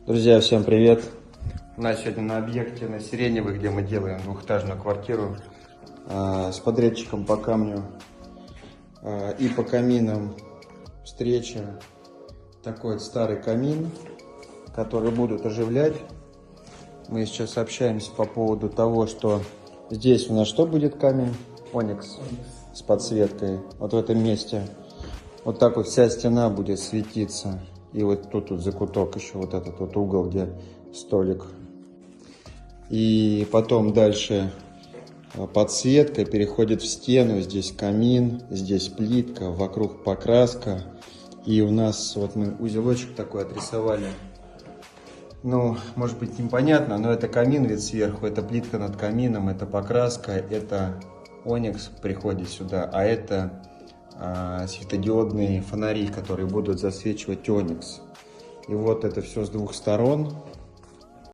Друзья, всем привет! У нас сегодня на объекте на Сиреневой, где мы делаем двухэтажную квартиру, с подрядчиком по камню и по каминам встреча. Такой старый камин, который будут оживлять. Мы сейчас общаемся по поводу того, что здесь у нас что будет камень? Оникс с подсветкой. Вот в этом месте. Вот так вот вся стена будет светиться. И вот тут вот закуток еще, вот этот вот угол, где столик. И потом дальше подсветка переходит в стену. Здесь камин, здесь плитка, вокруг покраска. И у нас вот мы узелочек такой отрисовали. Ну, может быть непонятно, но это камин вид сверху, это плитка над камином, это покраска, это оникс приходит сюда, а это светодиодные фонари, которые будут засвечивать оникс. И вот это все с двух сторон.